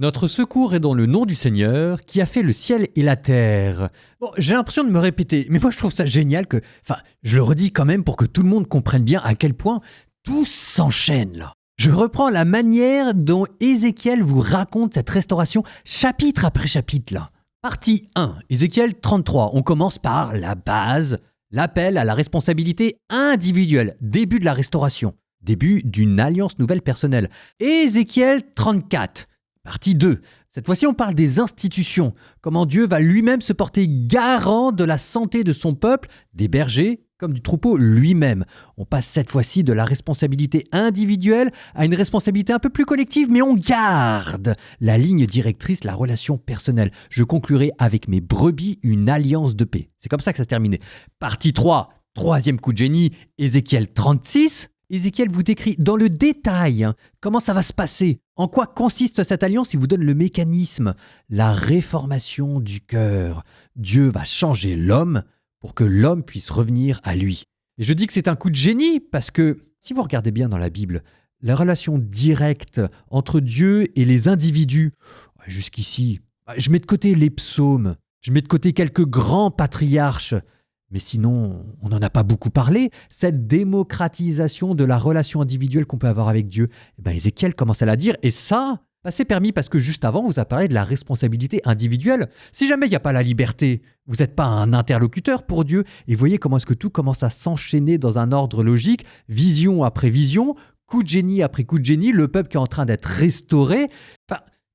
Notre secours est dans le nom du Seigneur qui a fait le ciel et la terre. Bon, j'ai l'impression de me répéter, mais moi je trouve ça génial que... je le redis quand même pour que tout le monde comprenne bien à quel point tout s'enchaîne là. Je reprends la manière dont Ézéchiel vous raconte cette restauration chapitre après chapitre là. Partie 1, Ézéchiel 33. On commence par la base, l'appel à la responsabilité individuelle, début de la restauration, début d'une alliance nouvelle personnelle. Ézéchiel 34. Partie 2. Cette fois-ci, on parle des institutions. Comment Dieu va lui-même se porter garant de la santé de son peuple, des bergers comme du troupeau lui-même. On passe cette fois-ci de la responsabilité individuelle à une responsabilité un peu plus collective, mais on garde la ligne directrice, la relation personnelle. Je conclurai avec mes brebis une alliance de paix. C'est comme ça que ça se terminait. Partie 3, troisième coup de génie, Ézéchiel 36. Ézéchiel vous décrit dans le détail comment ça va se passer, en quoi consiste cette alliance, il vous donne le mécanisme, la réformation du cœur. Dieu va changer l'homme pour que l'homme puisse revenir à lui. Et je dis que c'est un coup de génie parce que, si vous regardez bien dans la Bible, la relation directe entre Dieu et les individus, jusqu'ici, je mets de côté les psaumes, je mets de côté quelques grands patriarches, mais sinon, on n'en a pas beaucoup parlé. Cette démocratisation de la relation individuelle qu'on peut avoir avec Dieu, Ézéchiel commence à la dire. Et ça, c'est permis parce que juste avant, on vous a parlé de la responsabilité individuelle. Si jamais il n'y a pas la liberté, vous n'êtes pas un interlocuteur pour Dieu. Et voyez comment est-ce que tout commence à s'enchaîner dans un ordre logique, vision après vision, coup de génie après coup de génie, le peuple qui est en train d'être restauré.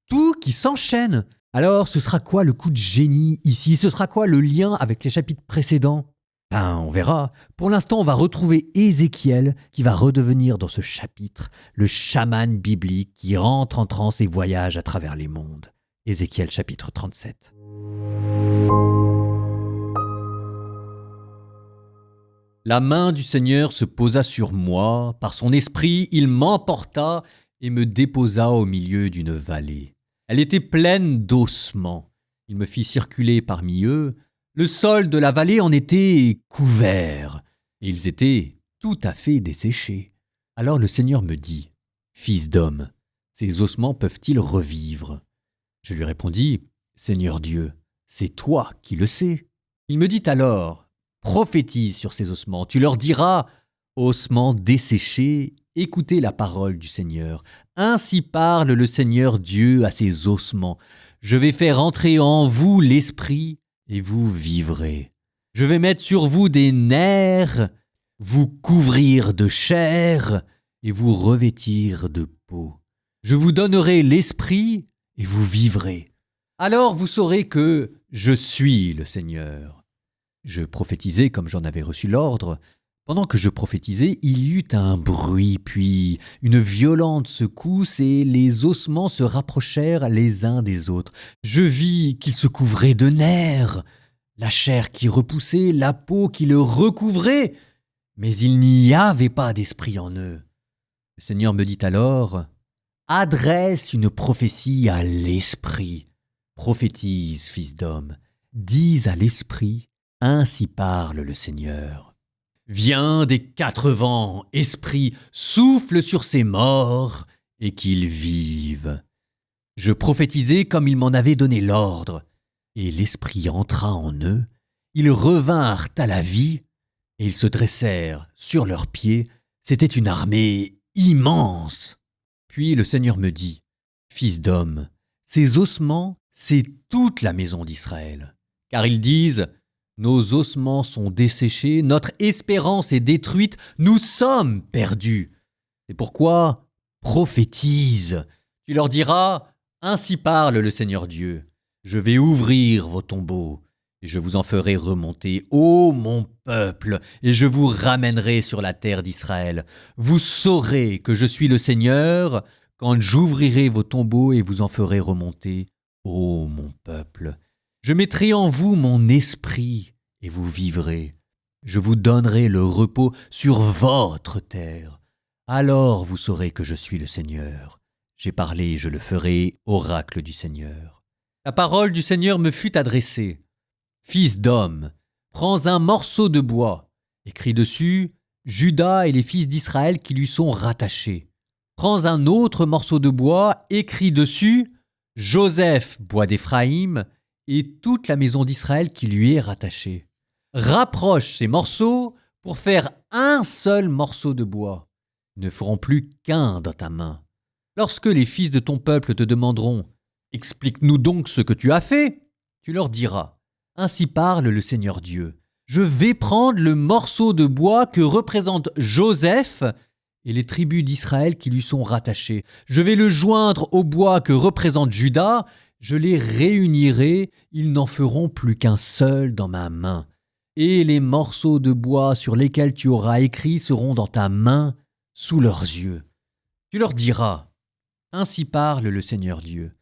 Tout qui s'enchaîne. Alors, ce sera quoi le coup de génie ici? Ce sera quoi le lien avec les chapitres précédents? On verra. Pour l'instant, on va retrouver Ézéchiel qui va redevenir dans ce chapitre le chaman biblique qui rentre en transe et voyage à travers les mondes. Ézéchiel chapitre 37. La main du Seigneur se posa sur moi, par son esprit, il m'emporta et me déposa au milieu d'une vallée. Elle était pleine d'ossements. Il me fit circuler parmi eux. Le sol de la vallée en était couvert, et ils étaient tout à fait desséchés. Alors le Seigneur me dit, « Fils d'homme, ces ossements peuvent-ils revivre ?» Je lui répondis, « Seigneur Dieu, c'est toi qui le sais. » Il me dit alors, « Prophétise sur ces ossements, tu leur diras, « Ossements desséchés, écoutez la parole du Seigneur. Ainsi parle le Seigneur Dieu à ces ossements. Je vais faire entrer en vous l'esprit, et vous vivrez. Je vais mettre sur vous des nerfs, vous couvrir de chair, et vous revêtir de peau. Je vous donnerai l'esprit, et vous vivrez. Alors vous saurez que je suis le Seigneur. » Je prophétisais comme j'en avais reçu l'ordre. Pendant que je prophétisais, il y eut un bruit, puis une violente secousse, et les ossements se rapprochèrent les uns des autres. Je vis qu'ils se couvraient de nerfs, la chair qui repoussait, la peau qui le recouvrait, mais il n'y avait pas d'esprit en eux. Le Seigneur me dit alors, « Adresse une prophétie à l'esprit. Prophétise, fils d'homme, dis à l'esprit, ainsi parle le Seigneur. » Viens des quatre vents, esprit, souffle sur ces morts, et qu'ils vivent. Je prophétisai comme il m'en avait donné l'ordre, et l'esprit entra en eux, ils revinrent à la vie, et ils se dressèrent sur leurs pieds, c'était une armée immense. Puis le Seigneur me dit, « Fils d'homme, ces ossements, c'est toute la maison d'Israël, car ils disent, « Nos ossements sont desséchés, notre espérance est détruite, nous sommes perdus. » C'est pourquoi prophétise. Tu leur diras, « Ainsi parle le Seigneur Dieu. Je vais ouvrir vos tombeaux, et je vous en ferai remonter, ô mon peuple, et je vous ramènerai sur la terre d'Israël. Vous saurez que je suis le Seigneur, quand j'ouvrirai vos tombeaux et vous en ferai remonter, ô mon peuple. Je mettrai en vous mon esprit, et vous vivrez. Je vous donnerai le repos sur votre terre. Alors vous saurez que je suis le Seigneur. J'ai parlé, je le ferai, oracle du Seigneur. La parole du Seigneur me fut adressée. Fils d'homme, prends un morceau de bois, écris dessus Juda et les fils d'Israël qui lui sont rattachés. Prends un autre morceau de bois, écris dessus Joseph, bois d'Éphraïm, et toute la maison d'Israël qui lui est rattachée. Rapproche ces morceaux pour faire un seul morceau de bois. Ils ne feront plus qu'un dans ta main. Lorsque les fils de ton peuple te demanderont « Explique-nous donc ce que tu as fait », tu leur diras « Ainsi parle le Seigneur Dieu. Je vais prendre le morceau de bois que représente Joseph et les tribus d'Israël qui lui sont rattachées. Je vais le joindre au bois que représente Juda. Je les réunirai, ils n'en feront plus qu'un seul dans ma main. Et les morceaux de bois sur lesquels tu auras écrit seront dans ta main, sous leurs yeux. Tu leur diras, ainsi parle le Seigneur Dieu.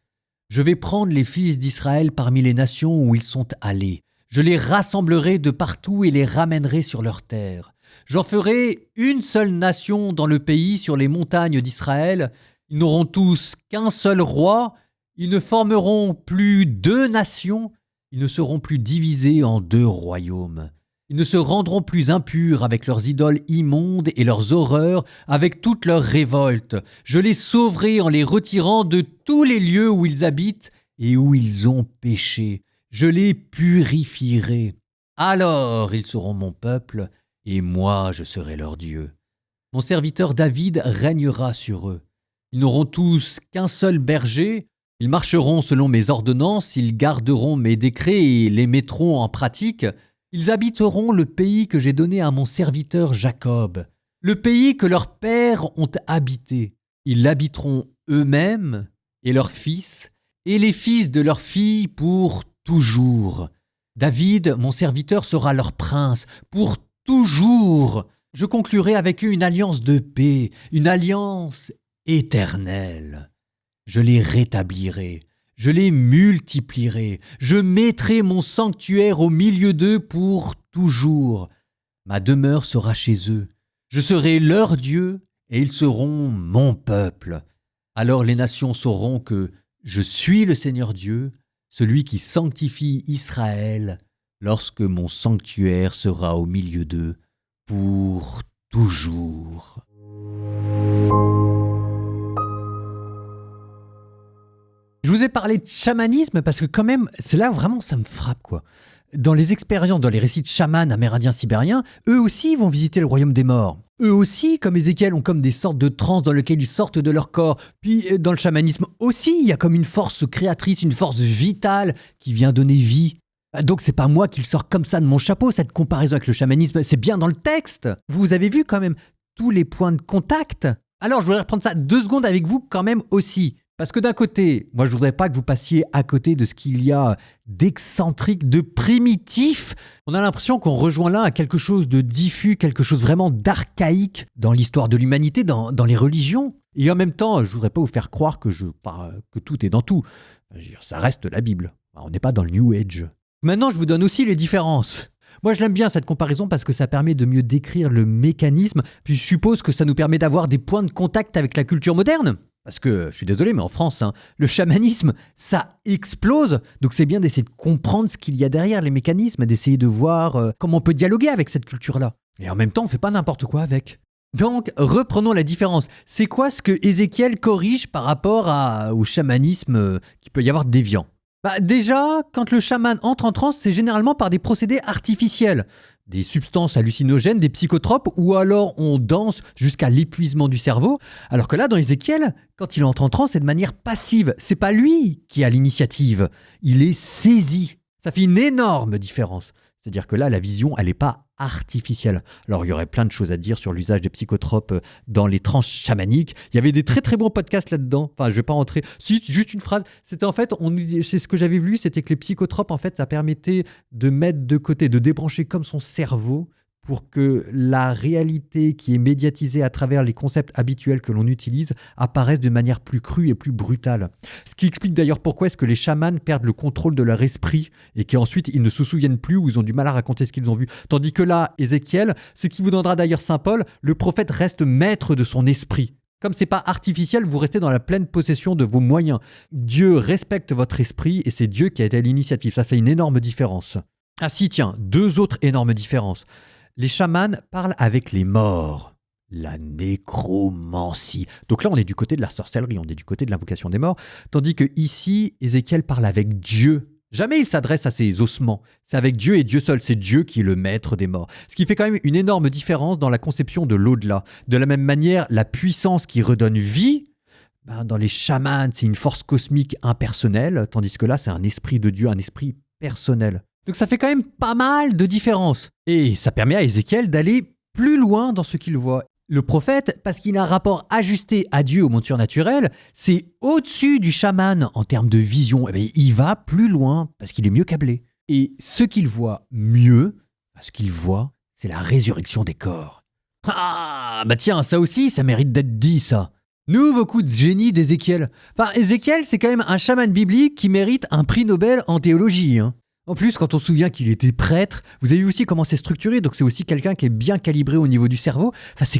Je vais prendre les fils d'Israël parmi les nations où ils sont allés. Je les rassemblerai de partout et les ramènerai sur leur terre. J'en ferai une seule nation dans le pays sur les montagnes d'Israël. Ils n'auront tous qu'un seul roi. Ils ne formeront plus deux nations. Ils ne seront plus divisés en deux royaumes. Ils ne se rendront plus impurs avec leurs idoles immondes et leurs horreurs, avec toutes leurs révoltes. Je les sauverai en les retirant de tous les lieux où ils habitent et où ils ont péché. Je les purifierai. Alors ils seront mon peuple, et moi je serai leur Dieu. Mon serviteur David régnera sur eux. Ils n'auront tous qu'un seul berger. Ils marcheront selon mes ordonnances, ils garderont mes décrets et les mettront en pratique. Ils habiteront le pays que j'ai donné à mon serviteur Jacob, le pays que leurs pères ont habité. Ils l'habiteront eux-mêmes et leurs fils, et les fils de leurs filles pour toujours. David, mon serviteur, sera leur prince pour toujours. Je conclurai avec eux une alliance de paix, une alliance éternelle. Je les rétablirai, je les multiplierai, je mettrai mon sanctuaire au milieu d'eux pour toujours. Ma demeure sera chez eux. Je serai leur Dieu et ils seront mon peuple. Alors les nations sauront que je suis le Seigneur Dieu, celui qui sanctifie Israël, lorsque mon sanctuaire sera au milieu d'eux pour toujours. Je vous ai parlé de chamanisme parce que quand même, c'est là vraiment ça me frappe quoi. Dans les expériences, dans les récits de chamans amérindiens sibériens, eux aussi vont visiter le royaume des morts. Eux aussi, comme Ézéchiel, ont comme des sortes de transes dans lesquelles ils sortent de leur corps. Puis dans le chamanisme aussi, il y a comme une force créatrice, une force vitale qui vient donner vie. Donc c'est pas moi qui le sors comme ça de mon chapeau, cette comparaison avec le chamanisme, c'est bien dans le texte. Vous avez vu quand même tous les points de contact. Alors je voudrais reprendre ça 2 secondes avec vous quand même aussi. Parce que d'un côté, moi je voudrais pas que vous passiez à côté de ce qu'il y a d'excentrique, de primitif. On a l'impression qu'on rejoint là à quelque chose de diffus, quelque chose vraiment d'archaïque dans l'histoire de l'humanité, dans les religions. Et en même temps, je voudrais pas vous faire croire que tout est dans tout. Je veux dire, ça reste la Bible. On n'est pas dans le New Age. Maintenant, je vous donne aussi les différences. Moi, je l'aime bien cette comparaison parce que ça permet de mieux décrire le mécanisme. Puis je suppose que ça nous permet d'avoir des points de contact avec la culture moderne. Parce que, je suis désolé, mais en France, le chamanisme, ça explose. Donc c'est bien d'essayer de comprendre ce qu'il y a derrière les mécanismes, d'essayer de voir comment on peut dialoguer avec cette culture-là. Et en même temps, on ne fait pas n'importe quoi avec. Donc, reprenons la différence. C'est quoi ce que Ézéchiel corrige par rapport au chamanisme qui peut y avoir de déviant ? Déjà, quand le chaman entre en transe, c'est généralement par des procédés artificiels. Des substances hallucinogènes, des psychotropes, ou alors on danse jusqu'à l'épuisement du cerveau. Alors que là, dans Ézéchiel, quand il entre en transe, c'est de manière passive. C'est pas lui qui a l'initiative. Il est saisi. Ça fait une énorme différence. C'est-à-dire que là, la vision, elle n'est pas artificielle. Alors, il y aurait plein de choses à dire sur l'usage des psychotropes dans les transes chamaniques. Il y avait des très très bons podcasts là-dedans. Enfin, je ne vais pas rentrer. Si, juste une phrase. C'était en fait, c'est ce que j'avais vu, c'était que les psychotropes, en fait, ça permettait de mettre de côté, de débrancher comme son cerveau pour que la réalité qui est médiatisée à travers les concepts habituels que l'on utilise apparaisse de manière plus crue et plus brutale. Ce qui explique d'ailleurs pourquoi est-ce que les chamans perdent le contrôle de leur esprit et qu'ensuite ils ne se souviennent plus ou ils ont du mal à raconter ce qu'ils ont vu. Tandis que là, Ézéchiel, ce qui vous donnera d'ailleurs Saint Paul, le prophète reste maître de son esprit. Comme c'est pas artificiel, vous restez dans la pleine possession de vos moyens. Dieu respecte votre esprit et c'est Dieu qui a été à l'initiative. Ça fait une énorme différence. Ah si, tiens, 2 autres énormes différences. Les chamans parlent avec les morts. la nécromancie. Donc là, on est du côté de la sorcellerie, on est du côté de l'invocation des morts, tandis que ici, Ézéchiel parle avec Dieu. Jamais il s'adresse à ses ossements. C'est avec Dieu et Dieu seul. C'est Dieu qui est le maître des morts. Ce qui fait quand même une énorme différence dans la conception de l'au-delà. De la même manière, la puissance qui redonne vie, dans les chamans, c'est une force cosmique impersonnelle, tandis que là, c'est un esprit de Dieu, un esprit personnel. Donc ça fait quand même pas mal de différences. Et ça permet à Ézéchiel d'aller plus loin dans ce qu'il voit. Le prophète, parce qu'il a un rapport ajusté à Dieu aux montures naturelles, c'est au-dessus du chaman en termes de vision. Eh bien, il va plus loin parce qu'il est mieux câblé. Et ce qu'il voit mieux, ce qu'il voit, c'est la résurrection des corps. Ah, bah tiens, ça aussi, ça mérite d'être dit, ça. Nouveau coup de génie d'Ézéchiel. Enfin, Ézéchiel, c'est quand même un chaman biblique qui mérite un prix Nobel en théologie, hein. En plus, quand on se souvient qu'il était prêtre, vous avez vu aussi comment c'est structuré, donc c'est aussi quelqu'un qui est bien calibré au niveau du cerveau. Enfin,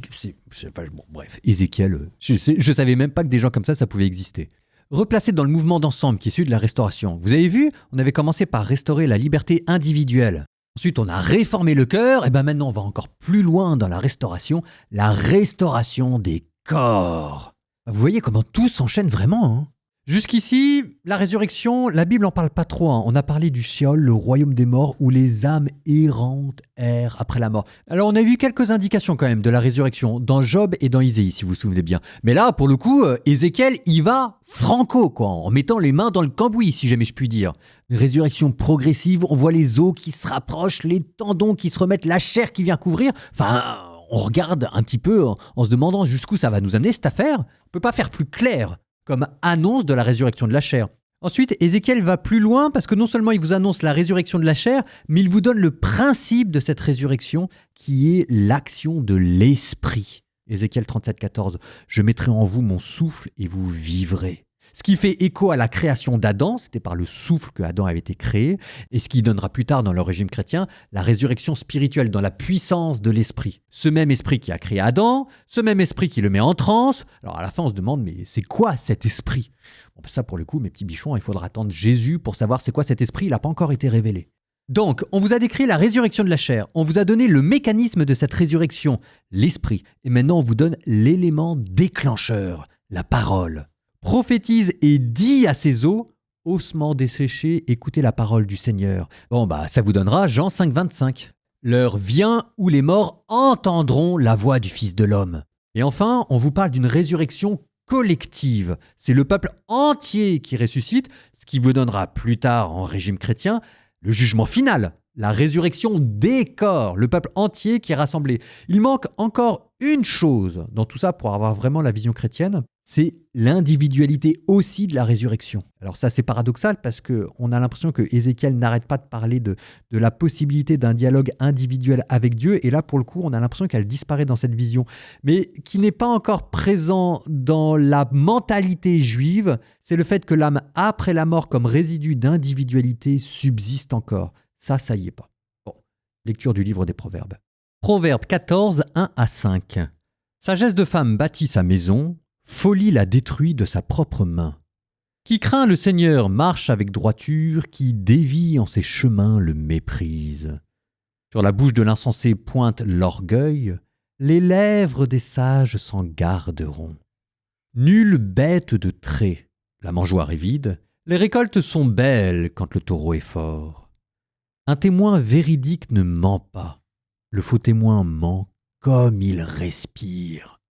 bon, bref, Ézéchiel, je savais même pas que des gens comme ça pouvait exister. Replacé dans le mouvement d'ensemble qui est celui de la restauration. Vous avez vu, on avait commencé par restaurer la liberté individuelle. Ensuite, on a réformé le cœur, et ben maintenant on va encore plus loin dans la restauration des corps. Vous voyez comment tout s'enchaîne vraiment, hein. Jusqu'ici, la résurrection, la Bible n'en parle pas trop, hein. On a parlé du Sheol, le royaume des morts, où les âmes errantes errent après la mort. Alors on a vu quelques indications quand même de la résurrection, dans Job et dans Isaïe, si vous vous souvenez bien. Mais là, pour le coup, Ézéchiel, il va franco, quoi, en mettant les mains dans le cambouis, si jamais je puis dire. Une résurrection progressive, on voit les os qui se rapprochent, les tendons qui se remettent, la chair qui vient couvrir. Enfin, on regarde un petit peu en se demandant jusqu'où ça va nous amener, cette affaire. On peut pas faire plus clair comme annonce de la résurrection de la chair. Ensuite, Ézéchiel va plus loin parce que non seulement il vous annonce la résurrection de la chair, mais il vous donne le principe de cette résurrection qui est l'action de l'esprit. Ézéchiel 37, 14. « Je mettrai en vous mon souffle et vous vivrez. » Ce qui fait écho à la création d'Adam, c'était par le souffle que Adam avait été créé, et ce qui donnera plus tard dans le régime chrétien la résurrection spirituelle dans la puissance de l'esprit. Ce même esprit qui a créé Adam, ce même esprit qui le met en transe. Alors à la fin on se demande, mais c'est quoi cet esprit ? Bon, ça pour le coup, mes petits bichons, il faudra attendre Jésus pour savoir c'est quoi cet esprit, il n'a pas encore été révélé. Donc, on vous a décrit la résurrection de la chair, on vous a donné le mécanisme de cette résurrection, l'esprit, et maintenant on vous donne l'élément déclencheur, la parole. Prophétise et dit à ses os, ossements desséchés, écoutez la parole du Seigneur. Bon, ça vous donnera Jean 5, 25. L'heure vient où les morts entendront la voix du Fils de l'homme. Et enfin, on vous parle d'une résurrection collective. C'est le peuple entier qui ressuscite, ce qui vous donnera plus tard en régime chrétien le jugement final, la résurrection des corps, le peuple entier qui est rassemblé. Il manque encore une chose dans tout ça pour avoir vraiment la vision chrétienne, c'est l'individualité aussi de la résurrection. Alors ça c'est paradoxal parce qu'on a l'impression que Ézéchiel n'arrête pas de parler de la possibilité d'un dialogue individuel avec Dieu, et là pour le coup on a l'impression qu'elle disparaît dans cette vision, mais qui n'est pas encore présent dans la mentalité juive, c'est le fait que l'âme après la mort comme résidu d'individualité subsiste encore. Ça y est pas. Bon, lecture du livre des Proverbes. Proverbe 14, 1 à 5. Sagesse de femme bâtit sa maison, folie la détruit de sa propre main. Qui craint le Seigneur marche avec droiture, qui dévie en ses chemins le méprise. Sur la bouche de l'insensé pointe l'orgueil, les lèvres des sages s'en garderont. Nulle bête de trait, la mangeoire est vide, les récoltes sont belles quand le taureau est fort. Un témoin véridique ne ment pas, le faux témoin ment comme il respire.